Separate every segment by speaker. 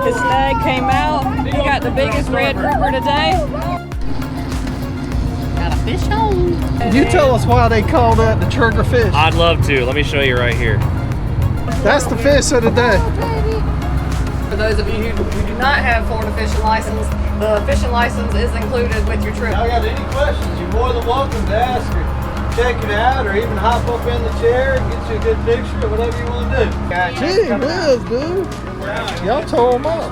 Speaker 1: His snag came out. He got the biggest red grouper today. Got a fish on.
Speaker 2: You tell us why they call that the trigger fish.
Speaker 3: I'd love to. Let me show you right here.
Speaker 2: That's the fish of the day.
Speaker 1: For those of you who do not have Florida fishing license, the fishing license is included with your trip.
Speaker 2: If y'all got any questions, you're more than welcome to ask her. Check it out, or even hop up in the chair and get you a good picture or whatever you want to do. Gee whiz, dude. Y'all tore them up.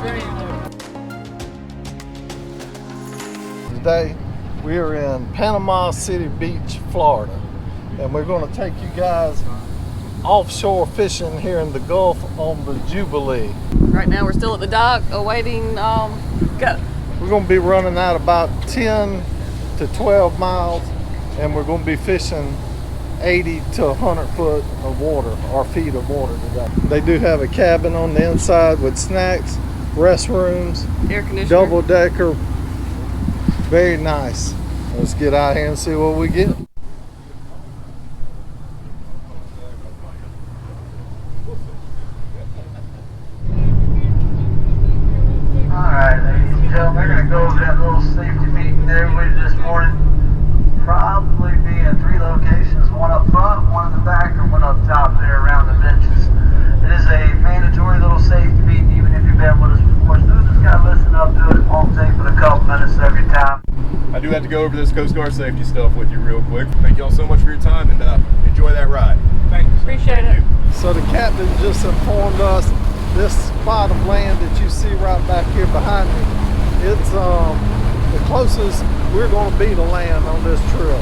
Speaker 2: Today, we are in Panama City Beach, Florida. And we're going to take you guys offshore fishing here in the Gulf on the Jubilee.
Speaker 1: Right now we're still at the dock awaiting go.
Speaker 2: We're going to be running out about 10 to 12 miles. And we're going to be fishing 80 to 100 foot of water, or feet of water today. They do have a cabin on the inside with snacks, restrooms,
Speaker 1: Air conditioner,
Speaker 2: double decker. Very nice. Let's get out here and see what we get. Alright, ladies and gentlemen, we're going to go over that little safety meeting there with you this morning. Probably be in 3 locations, one up front, one in the back, or one up top there around the benches. It is a mandatory little safety meeting, even if you've been with us before. So just gotta listen up to it. It won't take but a couple minutes every time.
Speaker 4: I do have to go over this Coast Guard safety stuff with you real quick. Thank y'all so much for your time, and enjoy that ride. Thank you.
Speaker 1: appreciate it.
Speaker 2: So the captain just informed us this spot of land that you see right back here behind me, it's the closest we're going to be to land on this trip,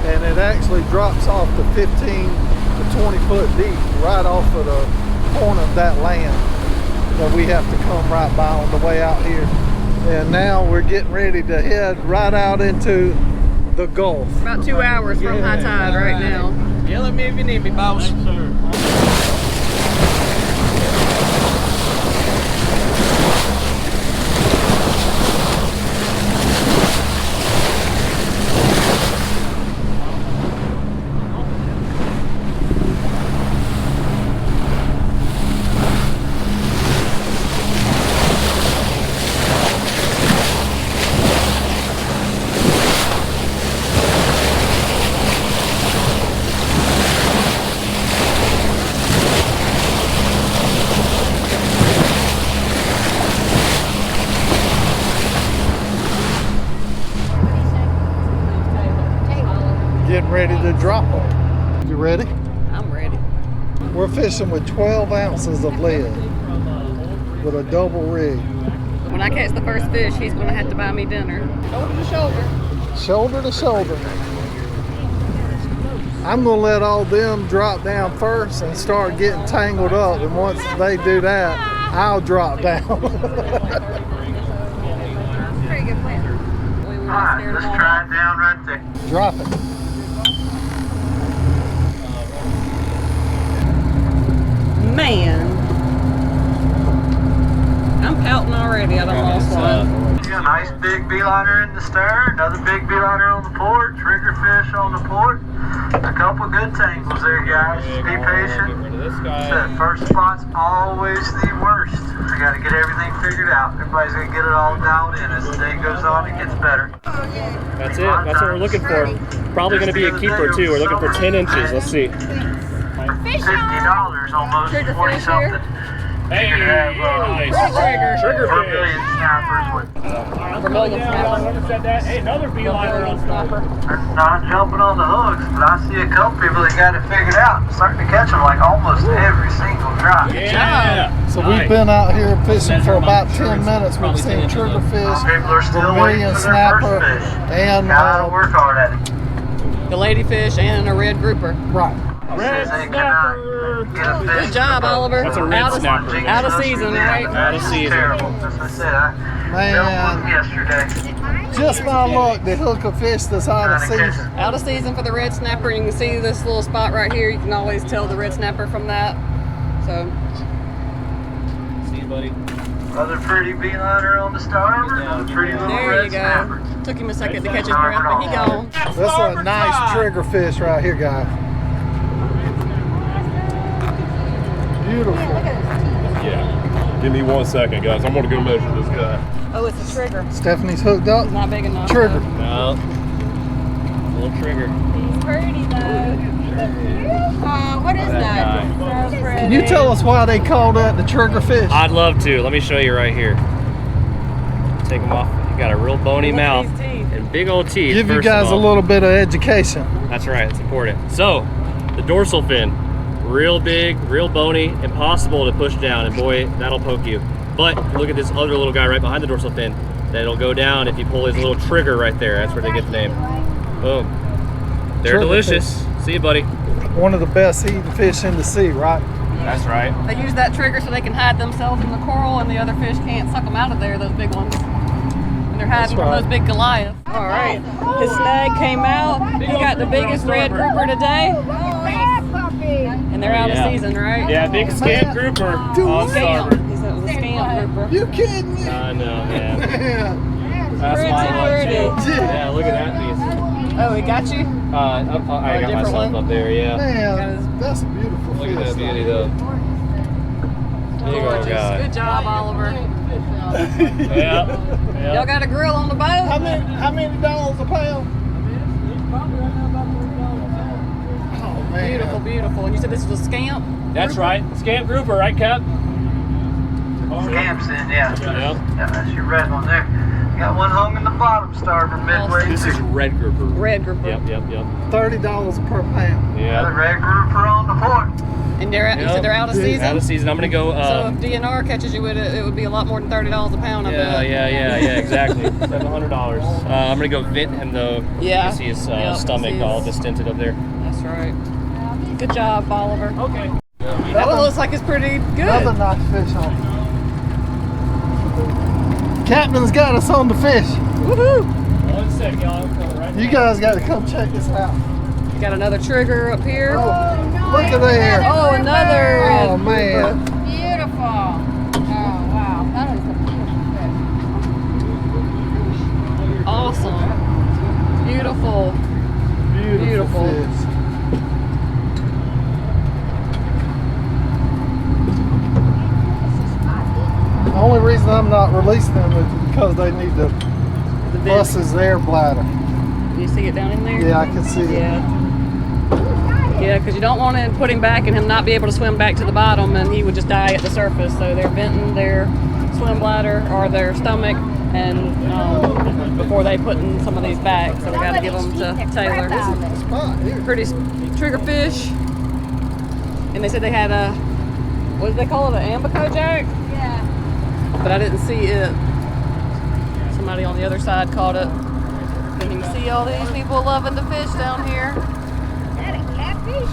Speaker 2: and it actually drops off to 15 to 20 foot deep right off of the corner of that land that we have to come right by on the way out here. And now we're getting ready to head right out into the Gulf.
Speaker 1: About 2 hours from high tide right now.
Speaker 3: Yell at me if you need me, boss.
Speaker 2: Thanks, sir. Getting ready to drop them. You ready?
Speaker 1: I'm ready.
Speaker 2: We're fishing with 12 ounces of lead with a double rig.
Speaker 1: When I catch the first fish, he's going to have to buy me dinner. Shoulder to shoulder.
Speaker 2: Shoulder to shoulder. I'm going to let all them drop down first and start getting tangled up. And once they do that, I'll drop down.
Speaker 1: Pretty good plan.
Speaker 2: Alright, let's try it down right there. Drop it.
Speaker 1: Man, I'm pouting already. I don't lost one.
Speaker 2: You got a nice big beeliner in the stern, another big beeliner on the port, trigger fish on the port. A couple good tangles there, guys. Be patient. That first spot's always the worst. I got to get everything figured out. Everybody's going to get it all dialed in. As the day goes on, it gets better.
Speaker 3: That's it. That's what we're looking for. Probably going to be a keeper too. We're looking for 10 inches. Let's see.
Speaker 2: $50 almost,
Speaker 1: Trigger
Speaker 2: 40
Speaker 1: fish
Speaker 2: something.
Speaker 3: Hey, nice. Trigger fish.
Speaker 1: Vermilion snapper.
Speaker 3: Said that. Hey, another beeliner on snapper.
Speaker 2: They're not jumping on the hooks, but I see a couple people that got it figured out. I'm starting to catch them like almost every single drop.
Speaker 3: Yeah.
Speaker 2: So we've been out here fishing for about 10 minutes. We've seen trigger fish, vermilion snapper, and
Speaker 1: work hard at it. The ladyfish and a red grouper.
Speaker 2: Right.
Speaker 3: Red snapper.
Speaker 1: Good job, Oliver.
Speaker 3: That's a red snapper.
Speaker 1: Out of season, right?
Speaker 3: Out of season.
Speaker 2: Terrible. As I said, I filmed one yesterday. Just my luck to hook a fish that's out of season.
Speaker 1: Out of season for the red snapper. You can see this little spot right here. You can always tell the red snapper from that. So.
Speaker 3: See you, buddy.
Speaker 2: Another pretty beeliner on the starboard. Another pretty little red snapper.
Speaker 1: Took him a second to catch his breath, but he gone.
Speaker 2: That's a nice trigger fish right here, guys. Beautiful.
Speaker 3: Yeah.
Speaker 4: Give me 1 second, guys. I'm gonna go measure this guy.
Speaker 1: Oh, it's a trigger.
Speaker 2: Stephanie's hooked up.
Speaker 1: Not big enough.
Speaker 2: Trigger.
Speaker 3: No. Little trigger.
Speaker 5: He's pretty though. What is that? So pretty.
Speaker 2: Can you tell us why they call that the trigger fish?
Speaker 3: I'd love to. Let me show you right here. Take them off. You got a real bony
Speaker 1: Look at
Speaker 3: mouth
Speaker 1: these teeth.
Speaker 3: and big old teeth.
Speaker 2: Give you
Speaker 3: first of
Speaker 2: guys a
Speaker 3: all.
Speaker 2: little bit of education.
Speaker 3: That's right. It's important. So, the dorsal fin, real big, real bony, impossible to push down, and boy, that'll poke you. But look at this other little guy right behind the dorsal fin. That'll go down if you pull his little trigger right there. That's where they get the name. Boom. They're
Speaker 2: Trigger
Speaker 3: delicious. See you, buddy.
Speaker 2: One of the best eating fish in the sea, right?
Speaker 3: That's right.
Speaker 1: They use that trigger so they can hide themselves in the coral, and the other fish can't suck them out of there, those big ones. And they're hiding from
Speaker 2: right.
Speaker 1: those big Goliaths. All right, his snag came out. He got the biggest red grouper today, and they're out of season, right?
Speaker 3: Yeah, big scamp grouper on starboard.
Speaker 1: He said it was a scamp grouper.
Speaker 2: You kidding me?
Speaker 3: I know, man.
Speaker 2: Yeah.
Speaker 3: That's my one,
Speaker 1: Pretty.
Speaker 3: too. Yeah, look at that piece.
Speaker 1: Oh, he got you?
Speaker 3: I got
Speaker 1: different
Speaker 3: myself
Speaker 1: one?
Speaker 3: up there, yeah.
Speaker 2: Man, that's a beautiful
Speaker 3: Look
Speaker 2: fish.
Speaker 3: at that beauty, though. Big old
Speaker 1: Gorgeous.
Speaker 3: guy.
Speaker 1: Good job, Oliver.
Speaker 3: Yeah.
Speaker 1: Y'all got a grill on the boat?
Speaker 2: How many dollars a pound? Oh man.
Speaker 1: Beautiful, beautiful. And you said this was a scamp?
Speaker 3: That's right. Scamp grouper, right, Cap?
Speaker 6: Scamps in, yeah.
Speaker 3: Yeah.
Speaker 6: Yeah, that's your red one there. Got one hung in the bottom starboard midway.
Speaker 3: This is red grouper.
Speaker 1: Red grouper.
Speaker 3: Yep.
Speaker 2: $30 per pound.
Speaker 6: The
Speaker 3: Yeah.
Speaker 6: red grouper on the port.
Speaker 1: And they're you said they're out of season?
Speaker 3: Out of season. I'm gonna go.
Speaker 1: So if DNR catches you with it, it would be a lot more than $30 a pound, I bet.
Speaker 3: Yeah, exactly. $700. I'm gonna go vent him though.
Speaker 1: Yeah.
Speaker 3: You can see his
Speaker 1: Yep,
Speaker 3: stomach
Speaker 1: see
Speaker 3: all
Speaker 1: his-
Speaker 3: distended up there.
Speaker 1: That's right. Good job, Oliver.
Speaker 3: Okay.
Speaker 1: That one looks like it's pretty good.
Speaker 2: Another nice fish on. Captain's got us on the fish.
Speaker 1: Woohoo!
Speaker 3: 1 second, y'all. I'm coming right
Speaker 2: You guys got to come check this out.
Speaker 1: Got another trigger up here.
Speaker 2: Oh, look at there.
Speaker 1: Oh, another red
Speaker 2: Oh man.
Speaker 5: Beautiful. Oh wow, that is a beautiful fish.
Speaker 1: Awesome. Beautiful. Beautiful.
Speaker 2: Fish. The only reason I'm not releasing them is because they need to
Speaker 1: The big-
Speaker 2: bust his air bladder.
Speaker 1: You see it down in there?
Speaker 2: Yeah, I can see it.
Speaker 1: Yeah. Yeah, because you don't want to put him back and him not be able to swim back to the bottom, and he would just die at the surface. So they're venting their swim bladder or their stomach, and before they putting some of these back, so we got to give them to Taylor.
Speaker 2: Spot here.
Speaker 1: Pretty trigger fish, and they said they had a what did they call it, an ambico jack?
Speaker 5: Yeah.
Speaker 1: But I didn't see it. Somebody on the other side caught it. Can you see all these people loving to fish down here?
Speaker 5: Is that a catfish?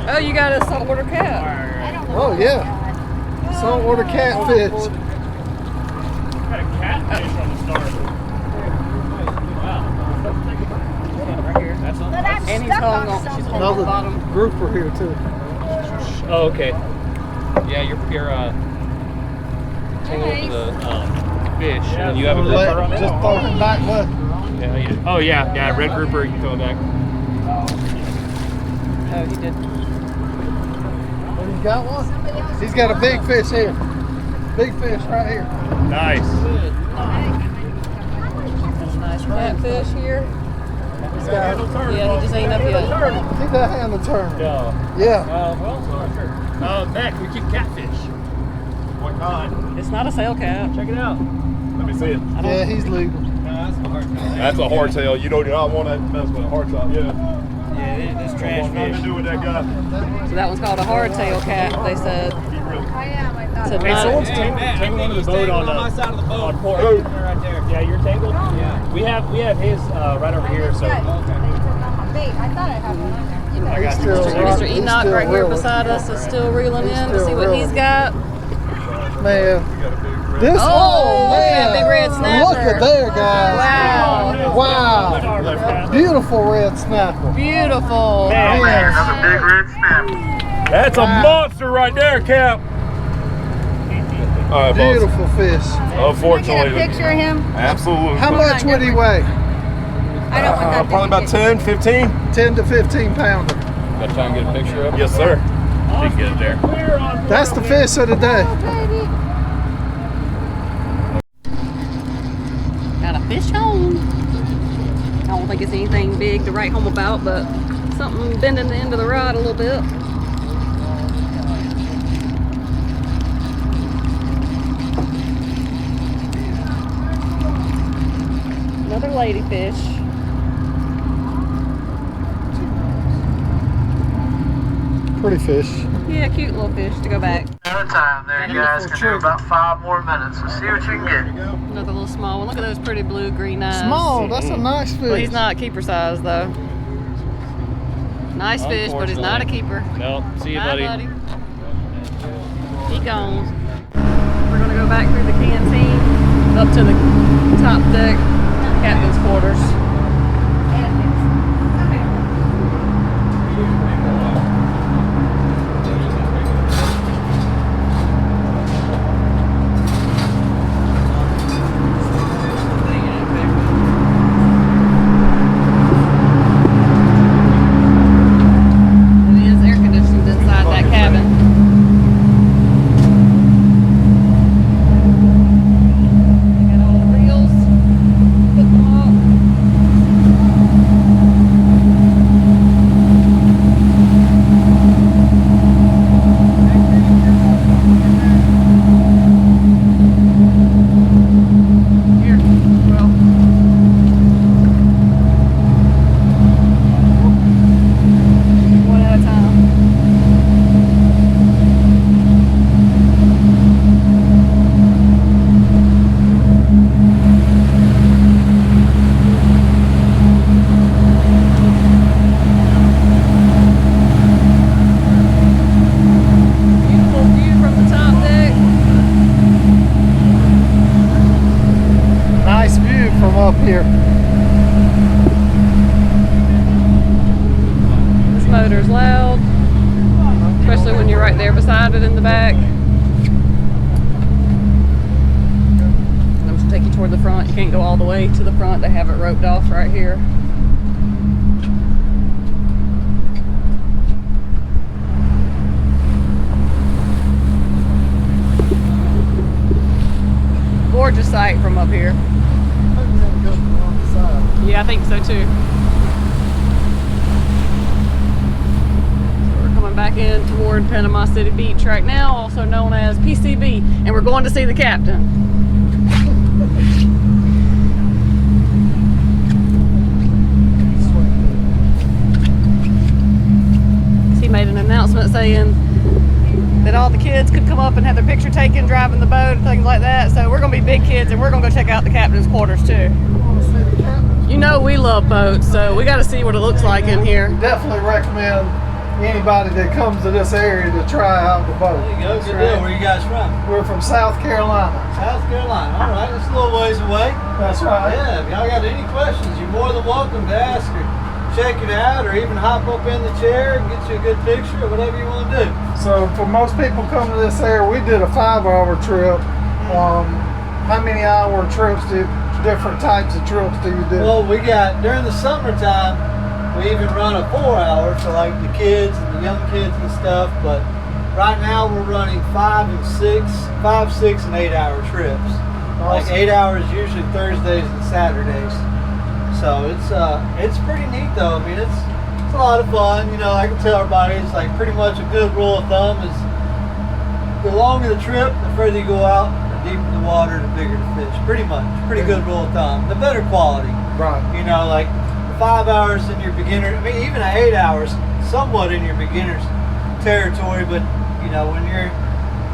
Speaker 1: Oh, you got a saltwater cat.
Speaker 5: I don't know.
Speaker 2: Oh yeah. Saltwater catfish.
Speaker 3: Got a catfish on the starboard. Wow.
Speaker 1: Right here.
Speaker 3: That's
Speaker 5: But I'm
Speaker 1: And he's
Speaker 5: stuck
Speaker 1: hung
Speaker 5: on
Speaker 1: on. She's
Speaker 5: something.
Speaker 1: hung on the
Speaker 2: Another
Speaker 1: bottom.
Speaker 2: grouper here too.
Speaker 3: Oh, okay. Yeah, you're tangled to the fish, and then you have a grouper on it.
Speaker 2: Just throw him back left.
Speaker 3: Yeah, yeah, red grouper. You can throw it back.
Speaker 1: Oh, he did.
Speaker 2: Oh, he's got one? He's got a big fish here. Big fish right here.
Speaker 3: Nice.
Speaker 1: Nice catfish here.
Speaker 2: He's got
Speaker 1: Yeah, he just ain't up yet.
Speaker 2: Keep that hand to turn.
Speaker 3: No.
Speaker 2: Yeah.
Speaker 3: Mac, we keep catfish. What kind?
Speaker 1: It's not a sail cat.
Speaker 3: Check it out.
Speaker 4: Let me see it.
Speaker 2: Yeah, he's legal.
Speaker 4: That's a hardtail. You do not want to mess with a hardtail. Yeah.
Speaker 3: Yeah, this trash
Speaker 4: Nothing to do with that guy.
Speaker 1: So that one's called a hardtail cat, they said.
Speaker 5: I am, I thought.
Speaker 1: To
Speaker 3: Hey,
Speaker 1: not-
Speaker 3: someone's tangled under the boat on my side of the boat. On port. Right there. Yeah, you're tangled. Yeah. We have his right over here. So.
Speaker 5: I thought I had one on there.
Speaker 3: I got you.
Speaker 2: Still
Speaker 1: Mr.
Speaker 2: he's
Speaker 1: Enoch
Speaker 2: still
Speaker 1: right here
Speaker 2: reeling.
Speaker 1: beside us is still reeling in to
Speaker 2: still
Speaker 1: see what he's
Speaker 2: reeling.
Speaker 1: got.
Speaker 2: Man. This
Speaker 1: Oh, look at that big red snapper.
Speaker 2: Look at there, guys.
Speaker 1: Wow.
Speaker 2: Wow. Beautiful red snapper.
Speaker 1: Beautiful.
Speaker 2: Man.
Speaker 6: Another big red snap.
Speaker 4: That's a monster right there, Cap. All right, boss.
Speaker 2: Beautiful fish.
Speaker 5: Can I get a
Speaker 4: Unfortunately,
Speaker 5: picture of him?
Speaker 4: absolutely.
Speaker 2: How much would he weigh?
Speaker 5: I don't want that
Speaker 4: Probably about 10, 15.
Speaker 2: 10 to 15 pounder.
Speaker 3: Gotta try and get a picture of it.
Speaker 4: Yes, sir.
Speaker 3: You can get it there.
Speaker 2: That's the fish of the day.
Speaker 1: think it's anything big to write home about, but something bending the end of the rod a little bit. Another ladyfish.
Speaker 2: Pretty fish.
Speaker 1: Yeah, cute little fish to go back.
Speaker 6: At a time there, you guys can do about 5 more minutes. Let's see what you can get.
Speaker 1: Another little small one. Look at those pretty blue green eyes.
Speaker 2: Small, that's a nice fish.
Speaker 1: Well, he's not keeper size though. Nice fish, but he's not a keeper.
Speaker 3: Nope. See you,
Speaker 1: Bye,
Speaker 3: buddy.
Speaker 1: He gone. We're gonna go back through the canteen up to the top deck, captain's quarters.
Speaker 2: Up here.
Speaker 1: This motor's loud, especially when you're right there beside it in the back. I'm just gonna take you toward the front. You can't go all the way to the front. They have it roped off right here. Gorgeous sight from up here. Yeah, I think so too. So we're coming back in toward Panama City Beach right now, also known as PCB, and we're going to see the captain. He made an announcement saying that all the kids could come up and have their picture taken driving the boat and things like that. So we're going to be big kids and we're going to go check out the captain's quarters too. You know we love boats, so we got to see what it looks like in here.
Speaker 2: Definitely recommend anybody that comes to this area to try out the boat.
Speaker 7: There you go, good deal. Where are you guys from?
Speaker 2: We're from South Carolina.
Speaker 7: South Carolina. All right, it's a little ways away.
Speaker 2: That's right.
Speaker 7: Yeah, if y'all got any questions, you're more than welcome to ask or check it out, or even hop up in the chair and get you a good picture or whatever you want to do.
Speaker 2: So for most people coming to this area, we did a 5-hour trip. How many hour trips different types of trips do you do?
Speaker 7: Well, we got, during the summertime, we even run a 4-hour for like the kids and the young kids and stuff, but right now we're running 5, 6, and 8 hour trips.
Speaker 2: Awesome.
Speaker 7: Like 8 hours usually Thursdays and Saturdays. So it's pretty neat though. I mean, it's a lot of fun. You know, I can tell everybody it's like pretty much a good rule of thumb is the longer the trip, the further you go out, the deeper the water, the bigger the fish. Pretty much. Pretty good rule of thumb. The better quality.
Speaker 2: Right.
Speaker 7: You know, like 5 hours in your beginner, I mean, even 8 hours, somewhat in your beginner's territory, but you know, when you're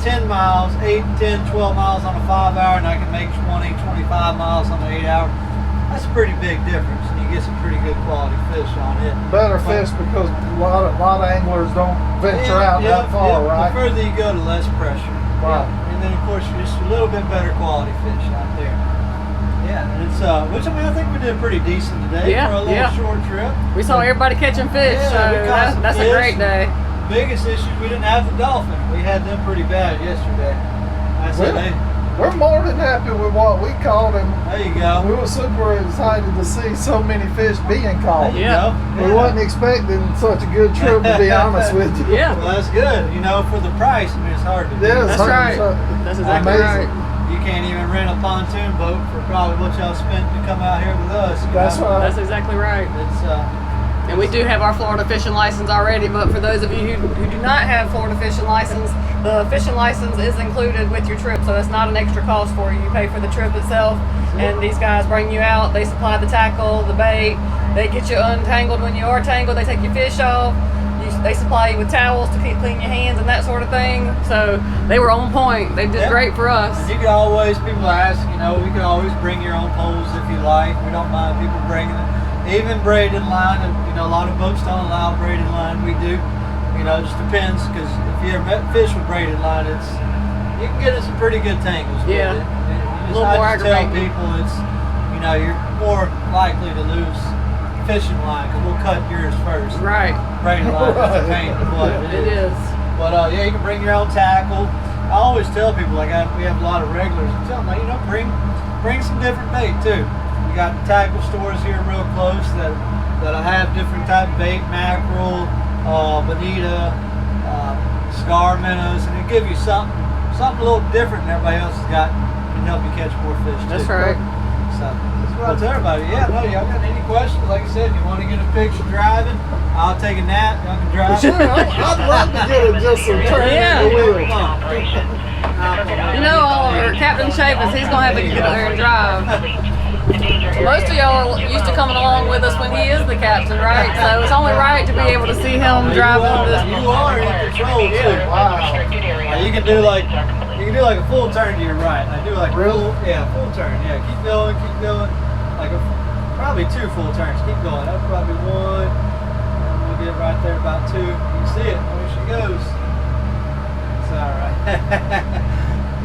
Speaker 7: 10 miles, 8, 10, 12 miles on a 5-hour, and I can make 20, 25 miles on an 8-hour, that's a pretty big difference, and you get some pretty good quality fish on it.
Speaker 2: Better fish because a lot of anglers don't venture out that far, right?
Speaker 7: The further you go, the less pressure.
Speaker 2: Right.
Speaker 7: Yeah. And then of course you're just a little bit better quality fish out there. Yeah, and it's which I mean I think we did pretty decent today for a little short trip.
Speaker 1: We saw everybody catching fish, so that's a great day.
Speaker 7: Biggest issue, we didn't have the dolphin. We had them pretty bad yesterday.
Speaker 2: We're more than happy with what we caught, and
Speaker 7: there you go.
Speaker 2: We were super excited to see so many fish being caught.
Speaker 7: There you go.
Speaker 2: We wasn't expecting such a good trip, to be honest with you.
Speaker 1: Yeah.
Speaker 7: Well, that's good. You know, for the price, I mean, it's hard to do.
Speaker 2: Yeah,
Speaker 1: that's right. That's exactly right.
Speaker 7: you can't even rent a pontoon boat for probably what y'all spent to come out here with us. you
Speaker 2: That's
Speaker 7: know?
Speaker 2: right.
Speaker 1: That's exactly right.
Speaker 7: It's
Speaker 1: And we do have our Florida fishing license already, but for those of you who do not have Florida fishing license, the fishing license is included with your trip, so it's not an extra cost for you. You pay for the trip itself, and these guys bring you out, they supply the tackle, the bait, they get you untangled when you are tangled, they take your fish off, they supply you with towels to clean your hands and that sort of thing. So they were on point. They did great for us.
Speaker 7: You can always, people ask, you know, we can always bring your own poles if you like. We don't mind people bringing it. Even braided line, you know, a lot of boats don't allow braided line. We do. You know, it just depends, because if you ever fish with braided line, you can get in some pretty good tangles with it.
Speaker 1: A little more
Speaker 7: I just tell
Speaker 1: aggravating.
Speaker 7: people you know, you're more likely to lose fishing line because we'll cut yours first.
Speaker 1: Right.
Speaker 7: Braided line is a pain in the butt.
Speaker 1: It is.
Speaker 7: But yeah, you can bring your own tackle. I always tell people, like we have a lot of regulars, and tell them, like, you know, bring some different bait too. We got tackle stores here real close that have different type of bait, mackerel, bonita, scar minnows, and it give you something a little different than everybody else has got, and help you catch more fish too.
Speaker 1: That's right.
Speaker 7: So that's what I tell everybody. Yeah, no, y'all got any questions? Like I said, you want to get a picture driving, I'll take a nap. Y'all can drive.
Speaker 2: Sure, I'd love to get just some turning
Speaker 1: Yeah.
Speaker 2: the wheel.
Speaker 1: You know, or Captain Chavis, he's gonna have to get there and drive. Most of y'all are used to coming along with us when he is the captain, right? So it's only right to be able to see him driving this.
Speaker 7: You are in control too.
Speaker 2: Wow.
Speaker 7: You can do like a full turn to your right. I do like full turn. Yeah, keep going, like probably 2 full turns. Keep going. That's probably 1. And we'll get right there about 2. You can see it. There she goes. It's all right.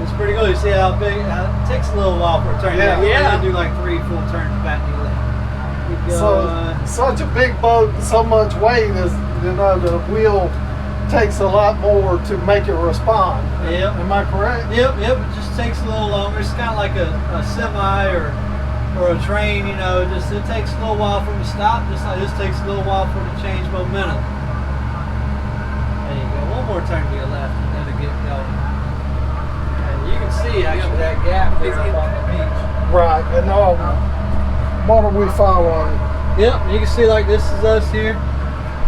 Speaker 7: It's pretty good. You see how big? It takes a little while for a turn.
Speaker 2: Yeah.
Speaker 7: You do like 3 full turns back to your left. Keep going.
Speaker 2: So such a big boat, so much weight is, you know, the wheel takes a lot more to make it respond.
Speaker 7: Yep.
Speaker 2: Am I correct?
Speaker 7: Yep. It just takes a little longer. It's kind of like a semi or a train. You know, it takes a little while for them to stop. Just like this takes a little while for it to change momentum. There you go. One more turn to your left, and then it'll get going. And you can see actually that gap there up on the beach.
Speaker 2: Right. And what are we following?
Speaker 7: Yep. You can see like this is us here.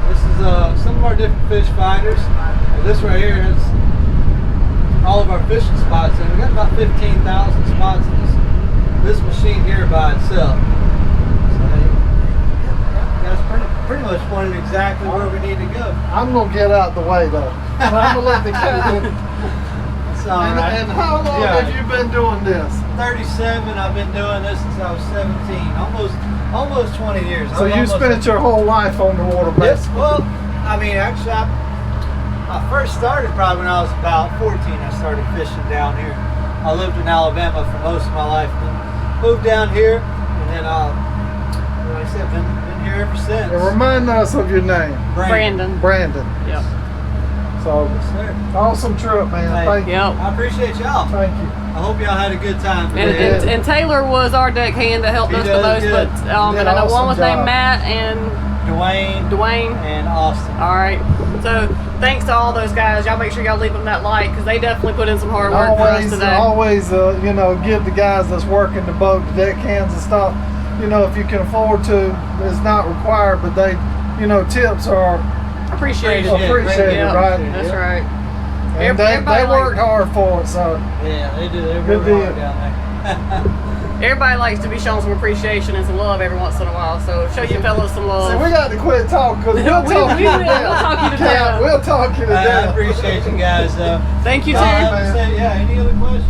Speaker 7: This is some of our different fish finders. And this right here is all of our fishing spots, and we've got about 15,000 spots in this machine here by itself. So that's pretty much pointing exactly where we need to go.
Speaker 2: I'm gonna get out the way though. I'm gonna let the captain.
Speaker 7: It's all right.
Speaker 2: And how long have you been doing this?
Speaker 7: 37. I've been doing this since I was 17. Almost 20 years.
Speaker 2: So you spent your whole life on the water,
Speaker 7: Yes.
Speaker 2: basically.
Speaker 7: Well, I mean, actually, I first started probably when I was about 14. I started fishing down here. I lived in Alabama for most of my life. Then moved down here, and then, like I said, been here ever since.
Speaker 2: And remind us of your name.
Speaker 1: Brandon.
Speaker 2: Brandon.
Speaker 1: Yep.
Speaker 2: So,
Speaker 7: Yes, sir.
Speaker 2: awesome trip, man.
Speaker 7: Hey.
Speaker 2: Thank you.
Speaker 1: Yep.
Speaker 7: I appreciate y'all.
Speaker 2: Thank you.
Speaker 7: I hope y'all had a good time
Speaker 1: And,
Speaker 7: today.
Speaker 1: and Taylor was our deckhand that helped
Speaker 7: He
Speaker 1: us the
Speaker 7: does
Speaker 1: most,
Speaker 7: good.
Speaker 1: but
Speaker 2: Did
Speaker 1: and I know one
Speaker 2: awesome
Speaker 1: was
Speaker 2: job.
Speaker 1: named Matt and
Speaker 7: Dwayne
Speaker 1: Dwayne.
Speaker 7: and Austin.
Speaker 1: All right. So thanks to all those guys. Y'all make sure y'all leave them that like, because they definitely put in some hard work for us today.
Speaker 2: Always, you know, give the guys that's working the boat, the deckhands and stuff, you know, if you can afford to, it's not required, but they, you know, tips are
Speaker 1: Appreciate it.
Speaker 2: appreciated,
Speaker 1: Yeah,
Speaker 2: right?
Speaker 1: That's right.
Speaker 2: And they
Speaker 1: Everybody
Speaker 2: worked hard for it, so.
Speaker 7: Yeah, they do. They
Speaker 2: Good
Speaker 7: work
Speaker 2: deal.
Speaker 7: hard down there.
Speaker 1: Everybody likes to be shown some appreciation and some love every once in a while, so show you fellas some love.
Speaker 2: See, we got to quit talking because we'll
Speaker 1: We
Speaker 2: talk you to
Speaker 1: will.
Speaker 2: death.
Speaker 1: We'll talk you to
Speaker 2: Cat,
Speaker 1: death.
Speaker 2: We'll talk you to
Speaker 7: I
Speaker 2: death.
Speaker 7: appreciate you guys.
Speaker 1: Thank you,
Speaker 7: I
Speaker 1: Tim.
Speaker 7: have to say, yeah, any other questions?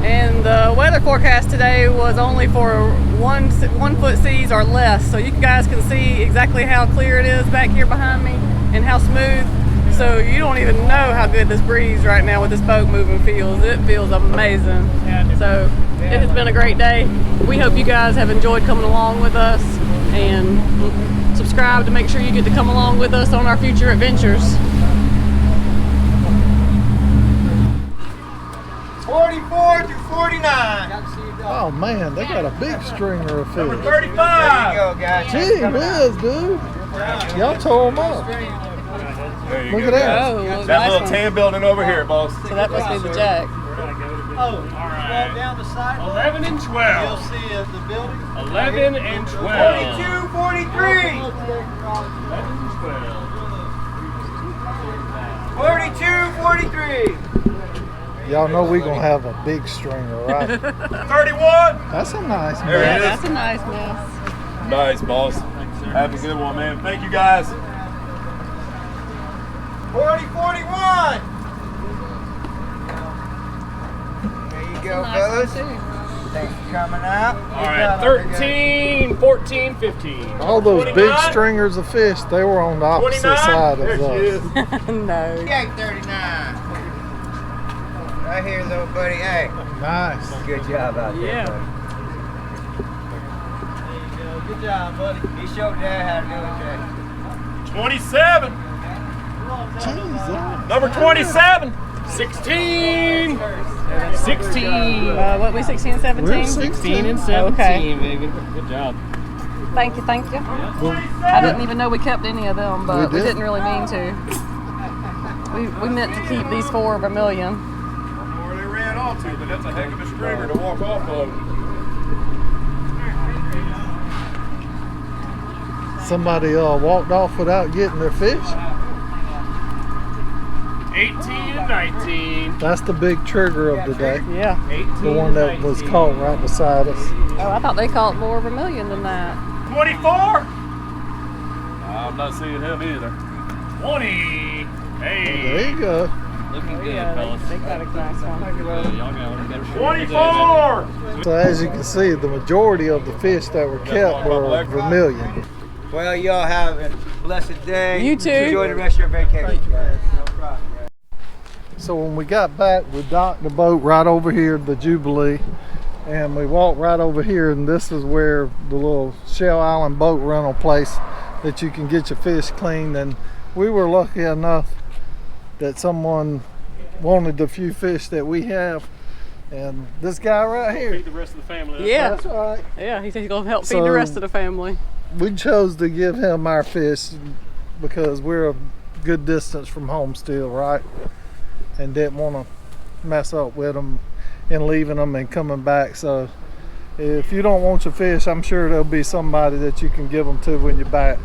Speaker 1: And the weather forecast today was only for 1 foot seas or less, so you guys can see exactly how clear it is back here behind me and how smooth. So you don't even know how good this breeze right now with this boat moving feels. It feels amazing. So it has been a great day. We hope you guys have enjoyed coming along with us, and subscribe to make sure you get to come along with us on our future adventures.
Speaker 7: 44 to 49.
Speaker 2: Oh man, they got a big stringer of fish.
Speaker 7: 35. There you go, guys.
Speaker 2: Gee whiz, dude. Y'all tore them up.
Speaker 4: There you
Speaker 2: Look
Speaker 4: go,
Speaker 2: at that.
Speaker 1: Oh,
Speaker 4: guys.
Speaker 1: nice
Speaker 4: That little
Speaker 1: one.
Speaker 4: tan building over here, boss.
Speaker 1: So that must be the jack.
Speaker 7: Oh, walk down the side.
Speaker 3: 11 and
Speaker 7: You'll
Speaker 3: 12.
Speaker 7: see the building.
Speaker 3: 11 and 12.
Speaker 7: 42, 43.
Speaker 3: 11 and 12.
Speaker 7: 42, 43.
Speaker 2: Y'all know we gonna have a big stringer, right?
Speaker 4: 31.
Speaker 2: That's a nice
Speaker 4: There
Speaker 1: Yeah,
Speaker 4: it is.
Speaker 1: that's a nice mess.
Speaker 4: Nice, boss. Have a good one, man. Thank you, guys.
Speaker 7: 40, 41. There you go, fellas. Thanks for coming out.
Speaker 3: All right, 13, 14, 15.
Speaker 2: All those big
Speaker 4: 29?
Speaker 2: stringers of fish, they were on the opposite
Speaker 4: 29.
Speaker 2: side
Speaker 4: There
Speaker 2: of
Speaker 4: she
Speaker 2: us.
Speaker 4: is.
Speaker 1: No.
Speaker 7: Yeah, 39. Right here, little buddy. Hey,
Speaker 2: Nice.
Speaker 7: good job out there,
Speaker 1: Yeah.
Speaker 7: buddy. Good job, buddy. He showed Dad how to do it, Jay.
Speaker 4: 27.
Speaker 2: Jesus.
Speaker 4: Number 27.
Speaker 3: 16. 16.
Speaker 1: What we 16 and 17?
Speaker 2: We're
Speaker 3: 16 and 17,
Speaker 1: Okay.
Speaker 3: baby. Good job.
Speaker 1: Thank you, thank you. I didn't even know we kept any of them, but we didn't really mean to. We meant to keep these 4 Vermilion.
Speaker 4: Or they ran off to, but that's a heck of a stringer to walk off of.
Speaker 2: Somebody walked off without getting their fish.
Speaker 3: 18 and 19.
Speaker 2: That's the big trigger of the day.
Speaker 1: Yeah.
Speaker 3: 18
Speaker 2: The one that was caught right beside us.
Speaker 1: Oh, I thought they caught more Vermilion than that.
Speaker 4: 24.
Speaker 3: I'm not seeing him either. 20. Hey.
Speaker 2: There you go.
Speaker 3: Looking good,
Speaker 1: Yeah,
Speaker 3: fellas.
Speaker 1: they got a nice one.
Speaker 3: Y'all got one better.
Speaker 4: 24.
Speaker 2: So as you can see, the majority of the fish that were kept were Vermilion.
Speaker 7: Well, y'all have a blessed day.
Speaker 1: You too.
Speaker 7: Enjoy the rest of your vacation. No problem.
Speaker 2: So when we got back, we docked the boat right over here, the Jubilee, and we walked right over here, and this is where the little Shell Island boat rental place that you can get your fish cleaned. And we were lucky enough that someone wanted the few fish that we have, and this guy right here.
Speaker 3: Feed the rest of the family.
Speaker 1: Yeah.
Speaker 2: That's right.
Speaker 1: Yeah, he said he's going to help feed
Speaker 2: So-
Speaker 1: the rest of the family.
Speaker 2: We chose to give him our fish because we're a good distance from home still, right? And didn't want to mess up with them and leaving them and coming back. So if you don't want your fish, I'm sure there'll be somebody that you can give them to when you're back.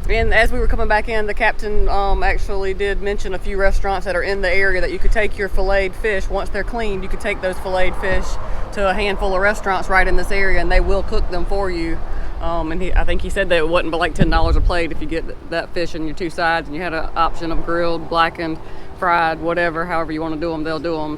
Speaker 1: And as we were coming back in, the captain actually did mention a few restaurants that are in the area that you could take your filleted fish. Once they're cleaned, you could take those filleted fish to a handful of restaurants right in this area, and they will cook them for you. And I think he said that it wasn't but like $10 a plate if you get that fish in your 2 sides, and you had an option of grilled, blackened, fried, whatever, however you want to do them, they'll do them.